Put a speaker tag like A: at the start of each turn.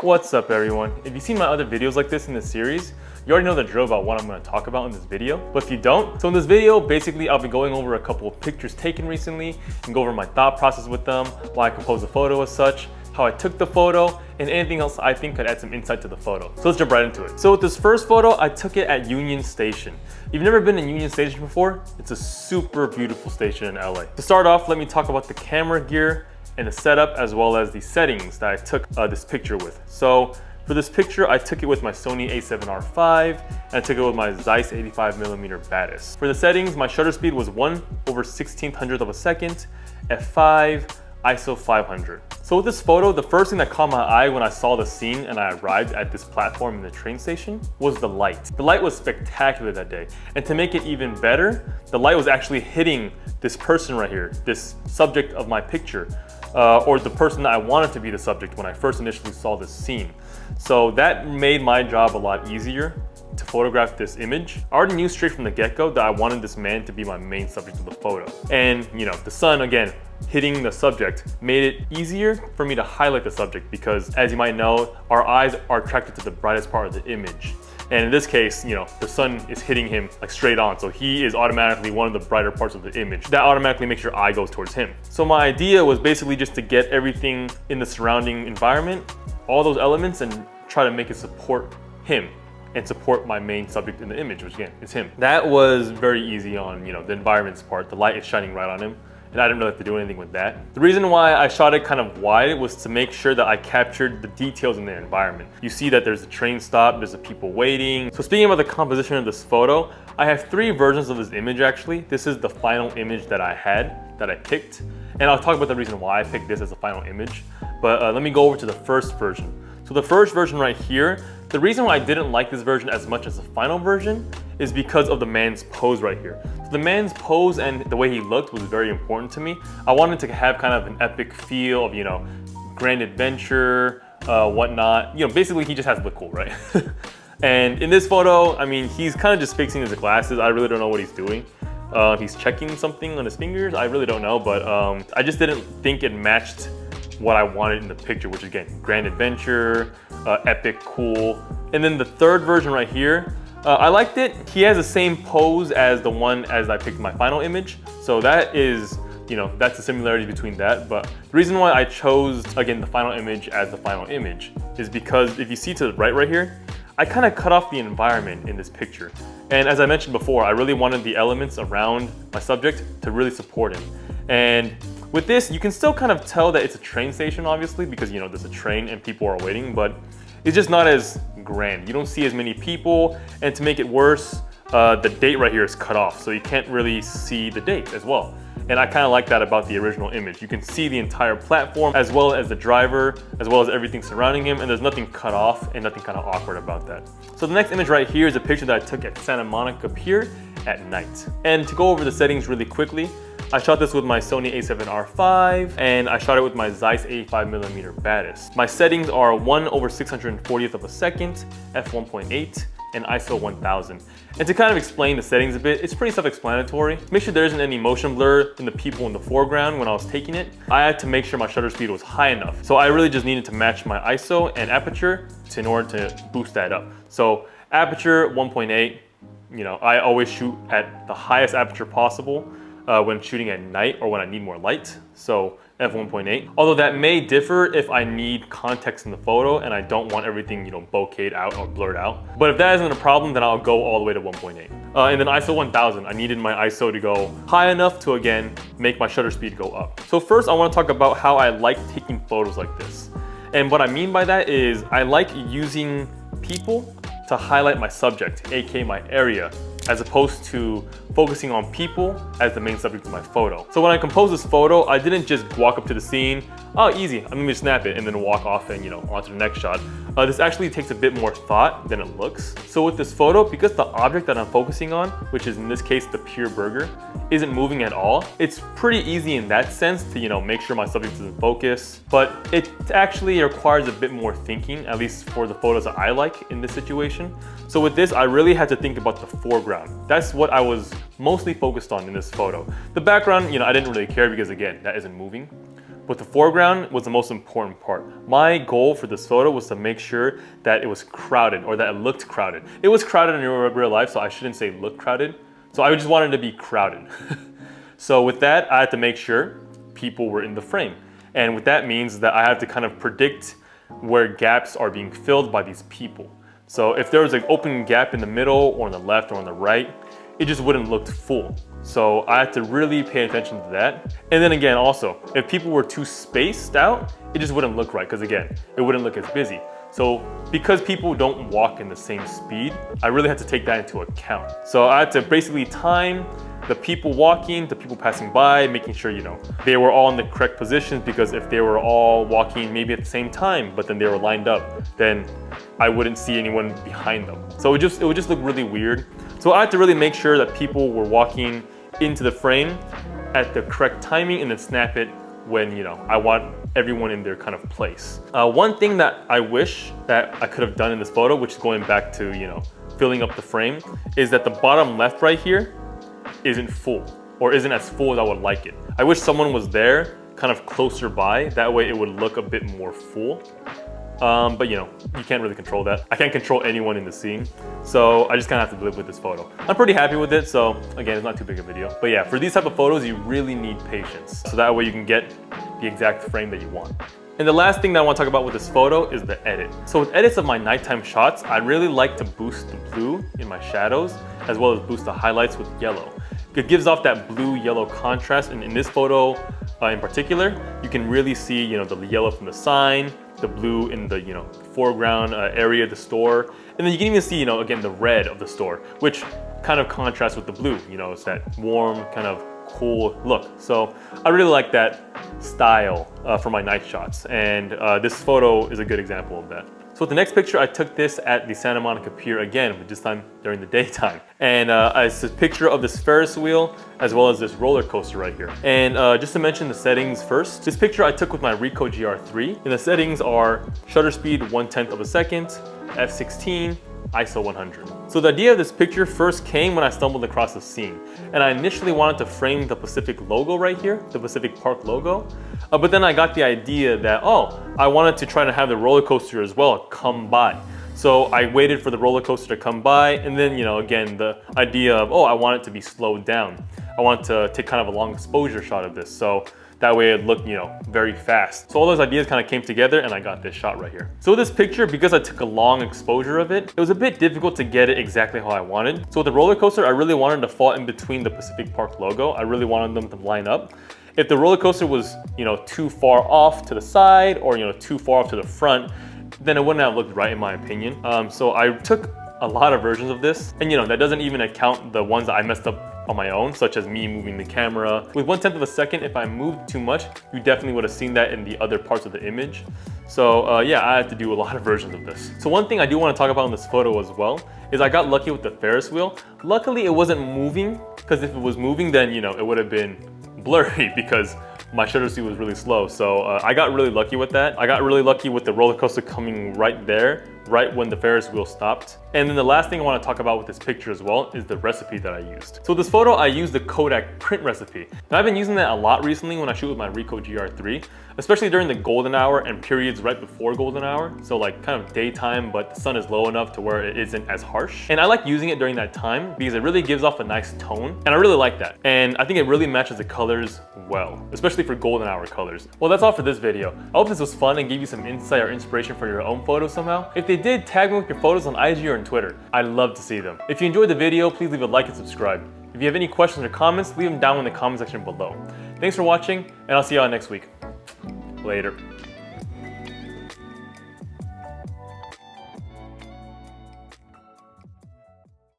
A: What's up everyone? If you've seen my other videos like this in this series, you already know the drill about what I'm going to talk about in this video. But if you don't, so in this video, basically I'll be going over a couple of pictures taken recently and go over my thought process with them, why I composed the photo as such, how I took the photo, and anything else I think could add some insight to the photo. So let's jump right into it. So with this first photo, I took it at Union Station. If you've never been in Union Station before, it's a super beautiful station in LA. To start off, let me talk about the camera gear and the setup as well as the settings that I took this picture with. So for this picture, I took it with my Sony a7R5 and I took it with my Zeiss 85mm Batis. For the settings, my shutter speed was 1/1600th of a second, f5, ISO 500. So with this photo, the first thing that caught my eye when I saw the scene and I arrived at this platform in the train station was the light. The light was spectacular that day. And to make it even better, the light was actually hitting this person right here, this subject of my picture. Or the person that I wanted to be the subject when I first initially saw this scene. So that made my job a lot easier to photograph this image. I already knew straight from the get-go that I wanted this man to be my main subject of the photo. And you know, the sun again, hitting the subject made it easier for me to highlight the subject because as you might know, our eyes are attracted to the brightest part of the image. And in this case, you know, the sun is hitting him like straight on. So he is automatically one of the brighter parts of the image. That automatically makes your eye goes towards him. So my idea was basically just to get everything in the surrounding environment, all those elements, and try to make it support him and support my main subject in the image, which again, is him. That was very easy on, you know, the environment's part. The light is shining right on him. And I didn't really have to do anything with that. The reason why I shot it kind of wide was to make sure that I captured the details in the environment. You see that there's a train stop, there's the people waiting. So speaking about the composition of this photo, I have 3 versions of this image actually. This is the final image that I had, that I picked. And I'll talk about the reason why I picked this as a final image. But let me go over to the first version. So the first version right here, the reason why I didn't like this version as much as the final version is because of the man's pose right here. So the man's pose and the way he looked was very important to me. I wanted to have kind of an epic feel of, you know, grand adventure, whatnot. You know, basically he just has to look cool, right? And in this photo, I mean, he's kind of just fixing his glasses. I really don't know what he's doing. He's checking something on his fingers. I really don't know, but I just didn't think it matched what I wanted in the picture, which again, grand adventure, epic, cool. And then the third version right here, I liked it. He has the same pose as the one as I picked my final image. So that is, you know, that's the similarity between that. But the reason why I chose, again, the final image as the final image is because if you see to the right here, I kind of cut off the environment in this picture. And as I mentioned before, I really wanted the elements around my subject to really support him. And with this, you can still kind of tell that it's a train station, obviously, because, you know, there's a train and people are waiting, but it's just not as grand. You don't see as many people, and to make it worse, the date right here is cut off, so you can't really see the date as well. And I kind of like that about the original image. You can see the entire platform, as well as the driver, as well as everything surrounding him, and there's nothing cut off and nothing kind of awkward about that. So the next image right here is a picture that I took at Santa Monica Pier at night. And to go over the settings really quickly, I shot this with my Sony a7R5 and I shot it with my Zeiss 85mm Batis. My settings are 1/640th of a second, f1.8, and ISO 1000. And to kind of explain the settings a bit, it's pretty self-explanatory. Make sure there isn't any motion blur in the people in the foreground when I was taking it. I had to make sure my shutter speed was high enough. So I really just needed to match my ISO and aperture in order to boost that up. So aperture 1.8, you know, I always shoot at the highest aperture possible when shooting at night or when I need more light, so f1.8. Although that may differ if I need context in the photo and I don't want everything, you know, bokeh'd out or blurred out. But if that isn't a problem, then I'll go all the way to 1.8. And then ISO 1000, I needed my ISO to go high enough to, again, make my shutter speed go up. So first I want to talk about how I like taking photos like this. And what I mean by that is I like using people to highlight my subject, aka my area, as opposed to focusing on people as the main subject of my photo. So when I composed this photo, I didn't just walk up to the scene, oh easy, I'm gonna snap it, and then walk off and, you know, onto the next shot. This actually takes a bit more thought than it looks. So with this photo, because the object that I'm focusing on, which is in this case the Pier Burger, isn't moving at all, it's pretty easy in that sense to, you know, make sure my subject is in focus. But it actually requires a bit more thinking, at least for the photos that I like in this situation. So with this, I really had to think about the foreground. That's what I was mostly focused on in this photo. The background, you know, I didn't really care because again, that isn't moving. With the foreground was the most important part. My goal for this photo was to make sure that it was crowded, or that it looked crowded. It was crowded in real life, so I shouldn't say look crowded. So I just wanted it to be crowded. So with that, I had to make sure people were in the frame. And what that means is that I have to kind of predict where gaps are being filled by these people. So if there was an open gap in the middle or on the left or on the right, it just wouldn't look full. So I had to really pay attention to that. And then again, also, if people were too spaced out, it just wouldn't look right, because again, it wouldn't look as busy. So because people don't walk in the same speed, I really had to take that into account. So I had to basically time the people walking, the people passing by, making sure, you know, they were all in the correct positions, because if they were all walking maybe at the same time, but then they were lined up, then I wouldn't see anyone behind them. So it would just look really weird. So I had to really make sure that people were walking into the frame at the correct timing, and then snap it when, you know, I want everyone in their kind of place. One thing that I wish that I could have done in this photo, which is going back to, you know, filling up the frame, is that the bottom left right here isn't full, or isn't as full as I would like it. I wish someone was there kind of closer by, that way it would look a bit more full. But you know, you can't really control that. I can't control anyone in the scene, so I just kind of have to live with this photo. I'm pretty happy with it, so again, it's not too big a video. But yeah, for these type of photos, you really need patience, so that way you can get the exact frame that you want. And the last thing that I want to talk about with this photo is the edit. So with edits of my nighttime shots, I really like to boost the blue in my shadows, as well as boost the highlights with yellow. It gives off that blue-yellow contrast, and in this photo in particular, you can really see, you know, the yellow from the sign, the blue in the, you know, foreground area of the store, and then you can even see, you know, again, the red of the store, which kind of contrasts with the blue. You know, it's that warm, kind of cool look. So I really like that style for my night shots, and this photo is a good example of that. So with the next picture, I took this at the Santa Monica Pier again, but this time during the daytime. And it's a picture of this Ferris wheel, as well as this roller coaster right here. And just to mention the settings first, this picture I took with my Ricoh GR3, and the settings are shutter speed 1/10 of a second, f/16, ISO 100. So the idea of this picture first came when I stumbled across the scene, and I initially wanted to frame the Pacific logo right here, the Pacific Park logo, but then I got the idea that, oh, I wanted to try to have the roller coaster as well come by. So I waited for the roller coaster to come by, and then, you know, again, the idea of, oh, I want it to be slowed down. I want to take kind of a long exposure shot of this, so that way it looked, you know, very fast. So all those ideas kind of came together, and I got this shot right here. So with this picture, because I took a long exposure of it, it was a bit difficult to get it exactly how I wanted. So with the roller coaster, I really wanted to fall in between the Pacific Park logo. I really wanted them to line up. If the roller coaster was, you know, too far off to the side, or, you know, too far off to the front, then it wouldn't have looked right in my opinion. So I took a lot of versions of this, and you know, that doesn't even account the ones that I messed up on my own, such as me moving the camera. With 1/10 of a second, if I moved too much, you definitely would have seen that in the other parts of the image. So yeah, I had to do a lot of versions of this. So one thing I do want to talk about in this photo as well is I got lucky with the Ferris wheel. Luckily, it wasn't moving, because if it was moving, then, you know, it would have been blurry because my shutter speed was really slow. So I got really lucky with that. I got really lucky with the roller coaster coming right there, right when the Ferris wheel stopped. And then the last thing I want to talk about with this picture as well is the recipe that I used. So this photo, I used the Kodak print recipe. And I've been using that a lot recently when I shoot with my Ricoh GR3, especially during the golden hour and periods right before golden hour. So like kind of daytime, but the sun is low enough to where it isn't as harsh. And I like using it during that time because it really gives off a nice tone. And I really like that. And I think it really matches the colors well, especially for golden hour colors. Well, that's all for this video. I hope this was fun and gave you some insight or inspiration for your own photos somehow. If they did, tag me with your photos on IG or on Twitter. I'd love to see them. If you enjoyed the video, please leave a like and subscribe. If you have any questions or comments, leave them down in the comment section below. Thanks for watching, and I'll see y'all next week. Later.